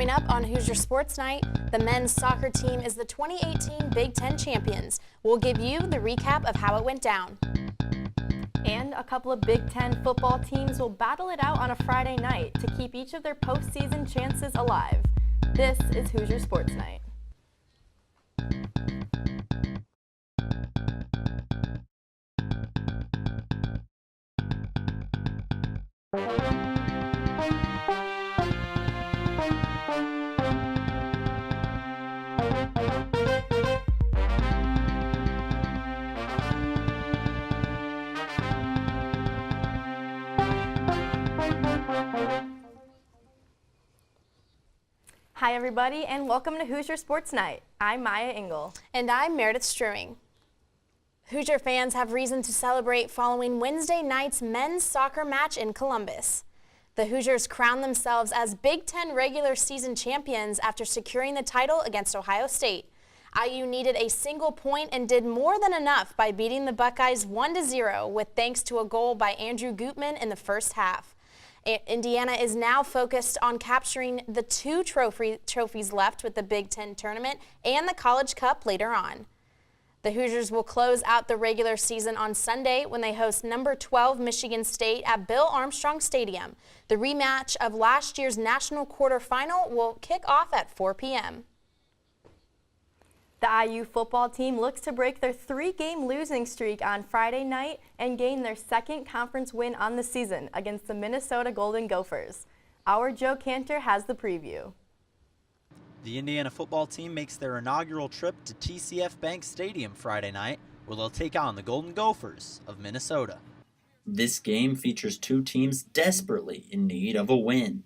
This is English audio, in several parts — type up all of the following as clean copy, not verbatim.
Coming up on Hoosier Sports Night, the men's soccer team is the 2018 Big Ten champions. We'll give you the recap of how it went down. And a couple of Big Ten football teams will battle it out on a Friday night to keep each of their postseason chances alive. This is Hoosier Sports Night. Hi everybody and welcome to Hoosier Sports Night. I'm Maya Engel. And I'm Meredith Struing. Hoosier fans have reason to celebrate following Wednesday night's men's soccer match in Columbus. The Hoosiers crowned themselves as Big Ten regular season champions after securing the title against Ohio State. IU needed a single point and did more than enough by beating the Buckeyes 1-0 with thanks to a goal by Andrew Gutman in the first half. Indiana is now focused on capturing the two trophies left with the Big Ten tournament and the College Cup later on. The Hoosiers will close out the regular season on Sunday when they host number 12 Michigan State at Bill Armstrong Stadium. The rematch of last year's national quarterfinal will kick off at 4 p.m. The IU football team looks to break their 3-game losing streak on Friday night and gain their second conference win on the season against the Minnesota Golden Gophers. Our Joe Cantor has the preview. The Indiana football team makes their inaugural trip to TCF Bank Stadium Friday night, where they'll take on the Golden Gophers of Minnesota. This game features two teams desperately in need of a win.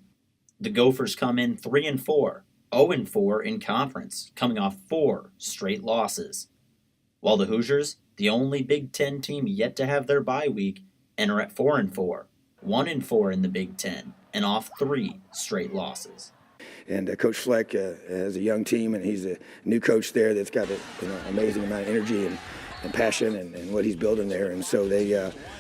The Gophers come in 3-4. 0-4 in conference, coming off 4 straight losses. While the Hoosiers, the only Big Ten team yet to have their bye week, enter at 4-4, 1-4 in the Big Ten, and off 3 straight losses. And Coach Fleck has a young team, and he's a new coach there that's got an amazing amount of energy and passion and what he's building there. And so they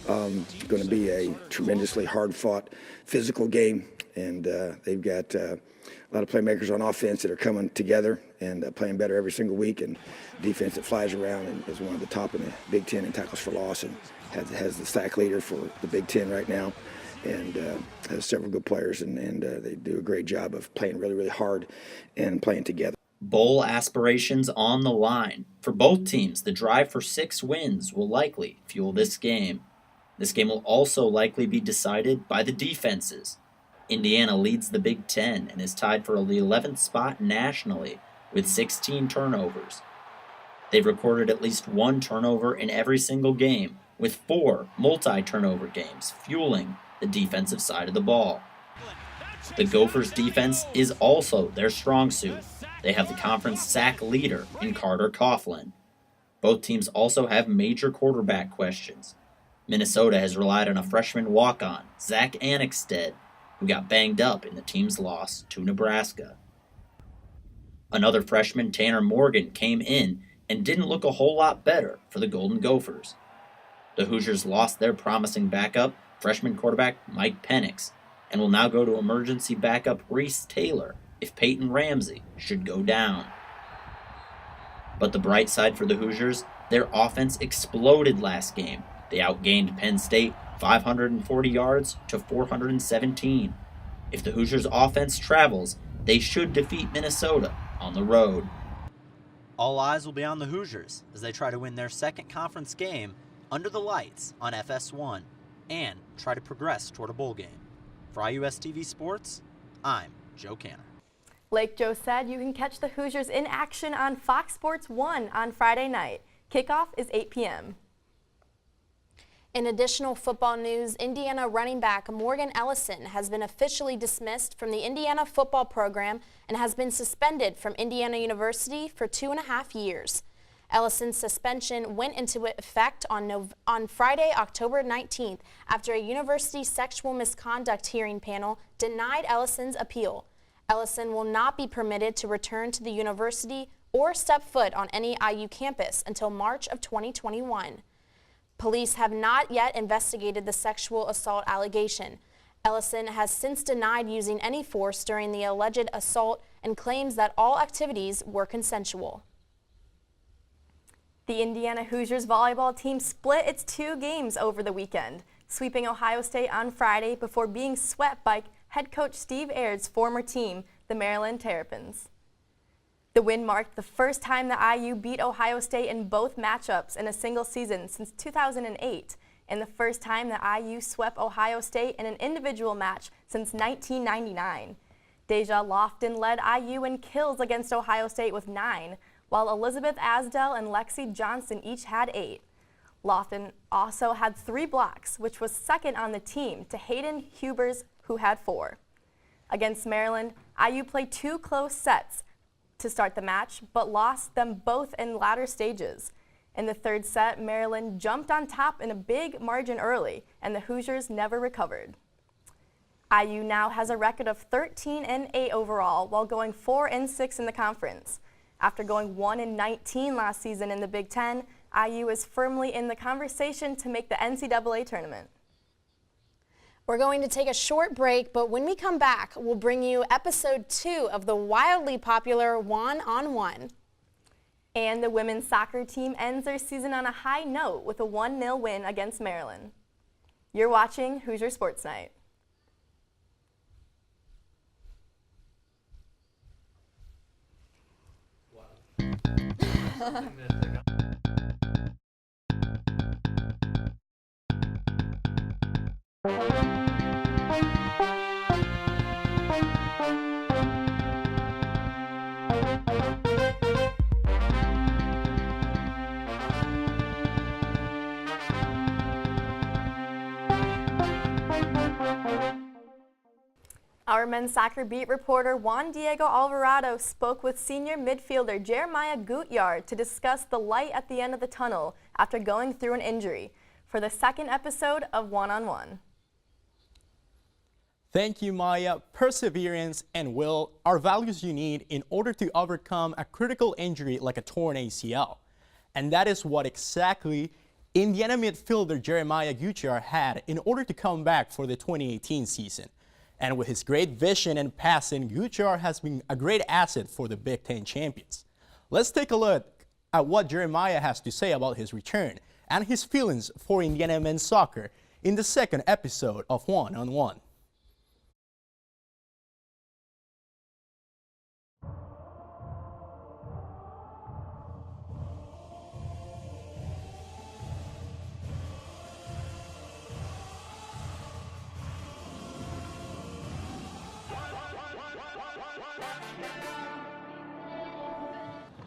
going to be a tremendously hard-fought physical game, and they've got a lot of playmakers on offense that are coming together and playing better every single week, and defense that flies around and is one of the top in the Big Ten in tackles for loss and has the sack leader for the Big Ten right now, and has several good players, and they do a great job of playing really, really hard and playing together. Bowl aspirations on the line. For both teams, the drive for 6 wins will likely fuel this game. This game will also likely be decided by the defenses. Indiana leads the Big Ten and is tied for the 11th spot nationally with 16 turnovers. They've recorded at least 1 turnover in every single game, with 4 multi-turnover games fueling the defensive side of the ball. The Gophers' defense is also their strong suit. They have the conference sack leader in Carter Coughlin. Both teams also have major quarterback questions. Minnesota has relied on a freshman walk-on, Zach Annexstead, who got banged up in the team's loss to Nebraska. Another freshman, Tanner Morgan, came in and didn't look a whole lot better for the Golden Gophers. The Hoosiers lost their promising backup, freshman quarterback Mike Penix, and will now go to emergency backup Reese Taylor if Peyton Ramsey should go down. But the bright side for the Hoosiers, their offense exploded last game. They outgained Penn State 540 yards to 417. If the Hoosiers' offense travels, they should defeat Minnesota on the road. All eyes will be on the Hoosiers as they try to win their second conference game under the lights on FS1 and try to progress toward a bowl game. For IUS TV Sports, I'm Joe Cantor. Like Joe said, you can catch the Hoosiers in action on Fox Sports 1 on Friday night. Kickoff is 8 p.m. In additional football news, Indiana running back Morgan Ellison has been officially dismissed from the Indiana football program and has been suspended from Indiana University for 2.5 years. Ellison's suspension went into effect on Friday, October 19th, after a university sexual misconduct hearing panel denied Ellison's appeal. Ellison will not be permitted to return to the university or step foot on any IU campus until March of 2021. Police have not yet investigated the sexual assault allegation. Ellison has since denied using any force during the alleged assault and claims that all activities were consensual. The Indiana Hoosiers volleyball team split its 2 games over the weekend, sweeping Ohio State on Friday before being swept by head coach Steve Aird's former team, the Maryland Terrapins. The win marked the first time the IU beat Ohio State in both matchups in a single season since 2008, and the first time the IU swept Ohio State in an individual match since 1999. Deja Lofton led IU in kills against Ohio State with 9, while Elizabeth Asdell and Lexi Johnson each had 8. Lofton also had 3 blocks, which was second on the team to Hayden Hubers, who had 4. Against Maryland, IU played 2 close sets to start the match, but lost them both in latter stages. In the third set, Maryland jumped on top in a big margin early, and the Hoosiers never recovered. IU now has a record of 13-8 overall, while going 4-6 in the conference. After going 1-19 last season in the Big Ten, IU is firmly in the conversation to make the NCAA tournament. We're going to take a short break, but when we come back, we'll bring you episode 2 of the wildly popular Juan on One. And the women's soccer team ends their season on a high note with a 1-0 win against Maryland. You're watching Hoosier Sports Night. Our men's soccer beat reporter Juan Diego Alvarado spoke with senior midfielder Jeremiah Gutyard to discuss the light at the end of the tunnel after going through an injury for the second episode of One on One. Thank you, Maya. Perseverance and will are values you need in order to overcome a critical injury like a torn ACL. And that is what exactly Indiana midfielder Jeremiah Gutyard had in order to come back for the 2018 season. And with his great vision and passing, Gutyard has been a great asset for the Big Ten champions. Let's take a look at what Jeremiah has to say about his return and his feelings for Indiana men's soccer in the second episode of One on One.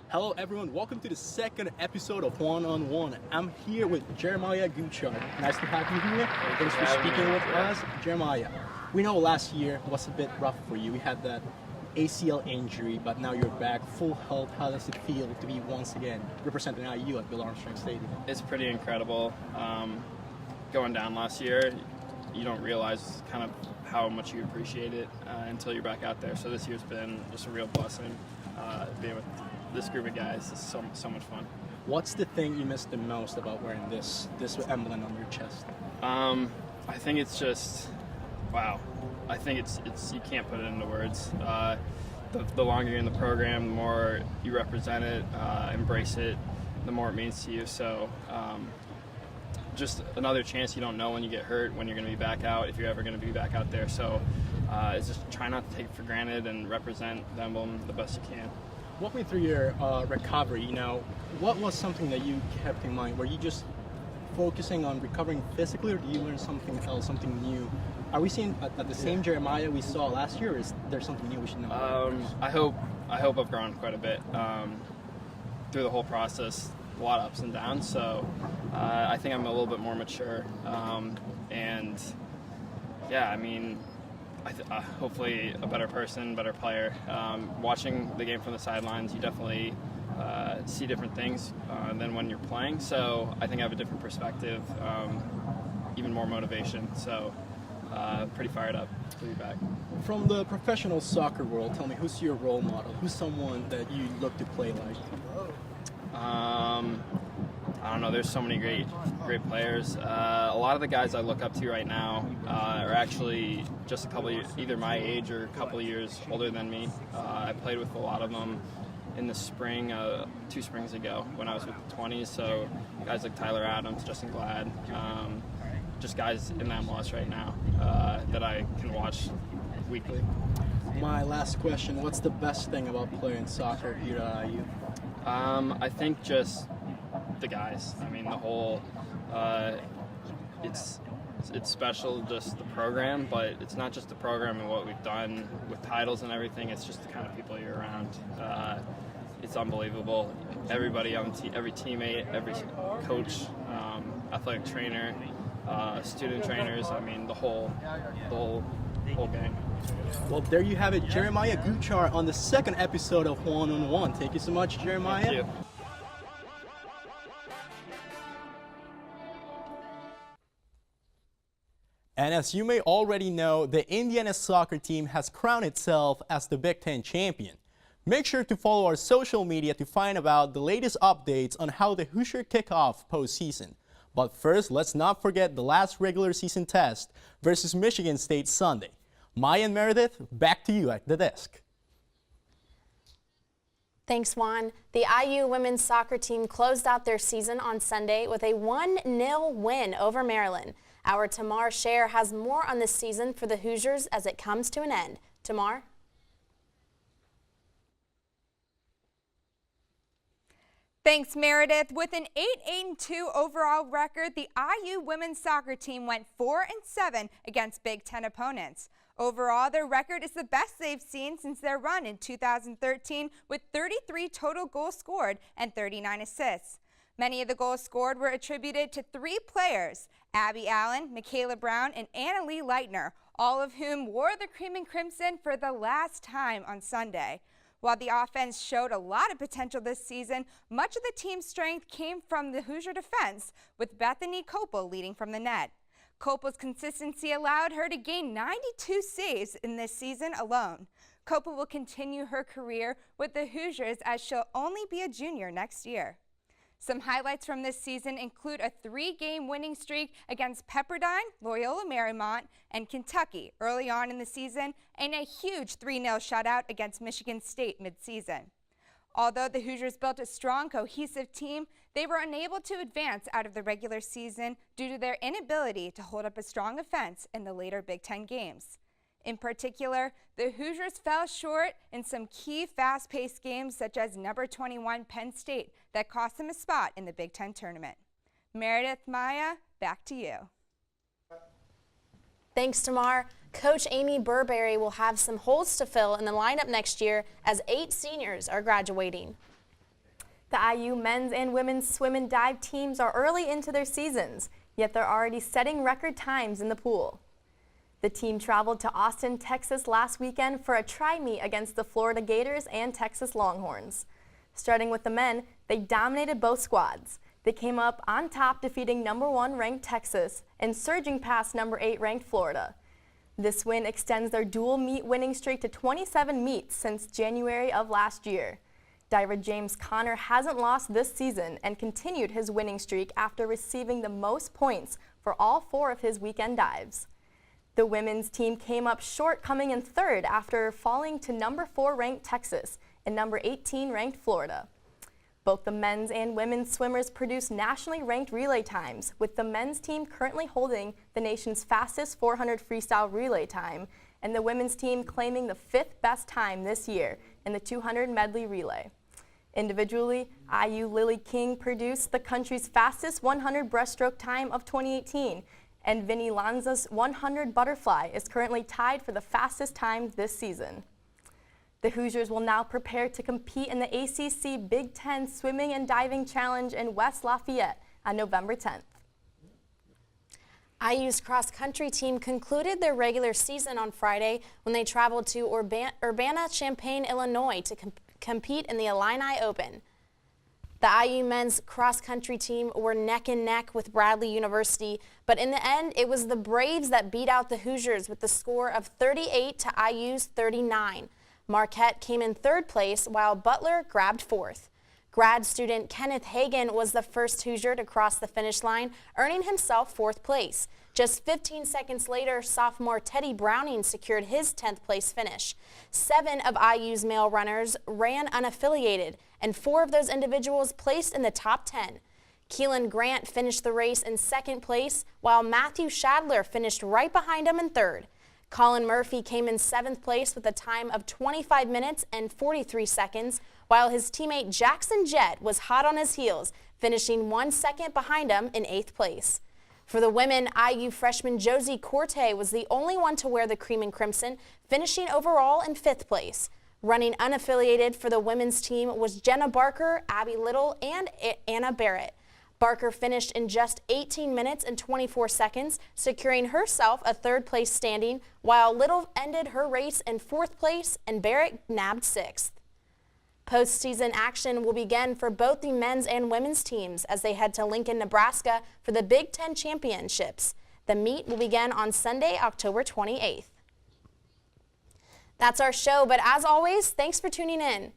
Hello everyone, welcome to the second episode of One on One. I'm here with Jeremiah Gutyard. Nice to have you here. Thanks for speaking with us. Jeremiah, we know last year was a bit rough for you. We had that ACL injury, but now you're back, full health. How does it feel to be once again representing IU at Bill Armstrong Stadium? It's pretty incredible. Going down last year, you don't realize kind of how much you appreciate it until you're back out there. So this year's been just a real blessing being with this group of guys. Is so much fun. What's the thing you miss the most about wearing this emblem on your chest? I think it's just, wow. I think it's you can't put it into words. The longer you're in the program, the more you represent it, embrace it, the more it means to you. So just another chance. You don't know when you get hurt, when you're going to be back out, if you're ever going to be back out there. So it's just try not to take it for granted and represent the emblem the best you can. Walk me through your recovery. You know, what was something that you kept in mind? Were you just focusing on recovering physically, or do you learn something else, something new? Are we seeing at the same Jeremiah we saw last year, or is there something new we should know? I hope I've grown quite a bit through the whole process. A lot of ups and downs, so I think I'm a little bit more mature, and yeah, I mean, hopefully a better person, better player. Watching the game from the sidelines, you definitely see different things than when you're playing, so I think I have a different perspective, even more motivation, so pretty fired up to be back. From the professional soccer world, tell me, who's your role model? Who's someone that you look to play like? I don't know, there's so many great players. A lot of the guys I look up to right now are actually just a couple of years, either my age or a couple of years older than me. I played with a lot of them in the spring, 2 springs ago when I was with the 20s. So guys like Tyler Adams, Justin Glad, just guys in the MLS right now that I can watch weekly. My last question, what's the best thing about playing soccer here at IU? I think just the guys. I mean, the whole, it's special, just the program, but it's not just the program and what we've done with titles and everything. It's just the kind of people you're around. It's unbelievable. Everybody on every teammate, every coach, athletic trainer, student trainers. I mean, the whole gang. Well, there you have it, Jeremiah Guchar on the 2nd episode of Juan on One. Thank you so much, Jeremiah. Thank you. And as you may already know, the Indiana soccer team has crowned itself as the Big Ten champion. Make sure to follow our social media to find about the latest updates on how the Hoosier kick off postseason. But first, let's not forget the last regular season test versus Michigan State Sunday. Maya and Meredith, back to you at the desk. Thanks, Juan. The IU women's soccer team closed out their season on Sunday with a 1-0 win over Maryland. Our Tamar Sher has more on this season for the Hoosiers as it comes to an end. Tamar? Thanks, Meredith. With an 8-2 overall record, the IU women's soccer team went 4-7 against Big Ten opponents. Overall, their record is the best they've seen since their run in 2013, with 33 total goals scored and 39 assists. Many of the goals scored were attributed to 3 players, Abby Allen, Michaela Brown, and Anna Lee Leitner, all of whom wore the cream and crimson for the last time on Sunday. While the offense showed a lot of potential this season, much of the team's strength came from the Hoosier defense, with Bethany Kopel leading from the net. Kopel's consistency allowed her to gain 92 saves in this season alone. Kopel will continue her career with the Hoosiers as she'll only be a junior next year. Some highlights from this season include a 3-game winning streak against Pepperdine, Loyola Marymount, and Kentucky early on in the season, and a huge 3-0 shutout against Michigan State midseason. Although the Hoosiers built a strong, cohesive team, they were unable to advance out of the regular season due to their inability to hold up a strong offense in the later Big Ten games. In particular, the Hoosiers fell short in some key fast-paced games such as number 21 Penn State that cost them a spot in the Big Ten tournament. Meredith, Maya, back to you. Thanks, Tamar. Coach Amy Burberry will have some holes to fill in the lineup next year as 8 seniors are graduating. The IU men's and women's swim and dive teams are early into their seasons, yet they're already setting record times in the pool. The team traveled to Austin, Texas last weekend for a tri-meet against the Florida Gators and Texas Longhorns. Starting with the men, they dominated both squads. They came up on top, defeating number 1 ranked Texas and surging past number 8 ranked Florida. This win extends their dual meet winning streak to 27 meets since January of last year. Diver James Conner hasn't lost this season and continued his winning streak after receiving the most points for all 4 of his weekend dives. The women's team came up short, coming in 3rd after falling to number 4 ranked Texas and number 18 ranked Florida. Both the men's and women's swimmers produced nationally ranked relay times, with the men's team currently holding the nation's fastest 400 freestyle relay time, and the women's team claiming the 5th best time this year in the 200 medley relay. Individually, IU Lily King produced the country's fastest 100 breaststroke time of 2018, and Vinny Lanza's 100 butterfly is currently tied for the fastest time this season. The Hoosiers will now prepare to compete in the ACC Big Ten Swimming and Diving Challenge in West Lafayette on November 10th. IU's cross-country team concluded their regular season on Friday when they traveled to Urbana-Champaign, Illinois to compete in the Illini Open. The IU men's cross-country team were neck and neck with Bradley University, but in the end, it was the Braves that beat out the Hoosiers with the score of 38 to IU's 39. Marquette came in 3rd place, while Butler grabbed 4th. Grad student Kenneth Hagan was the first Hoosier to cross the finish line, earning himself 4th place. Just 15 seconds later, sophomore Teddy Browning secured his 10th place finish. 7 of IU's male runners ran unaffiliated, and 4 of those individuals placed in the top 10. Keelan Grant finished the race in 2nd place, while Matthew Shadler finished right behind him in 3rd. Colin Murphy came in 7th place with a time of 25 minutes and 43 seconds, while his teammate Jackson Jett was hot on his heels, finishing 1 second behind him in 8th place. For the women, IU freshman Josie Corte was the only one to wear the cream and crimson, finishing overall in 5th place. Running unaffiliated for the women's team was Jenna Barker, Abby Little, and Anna Barrett. Barker finished in just 18 minutes and 24 seconds, securing herself a 3rd place standing, while Little ended her race in 4th place and Barrett nabbed 6th. Postseason action will begin for both the men's and women's teams as they head to Lincoln, Nebraska for the Big Ten Championships. The meet will begin on Sunday, October 28th. That's our show, but as always, thanks for tuning in.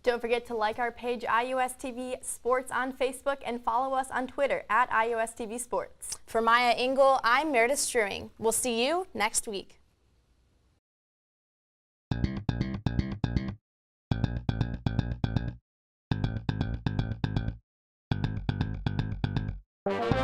Don't forget to like our page IUSTV Sports on Facebook and follow us on Twitter at IUSTV Sports. For Maya Engel, I'm Meredith Struing. We'll see you next week. Thank you.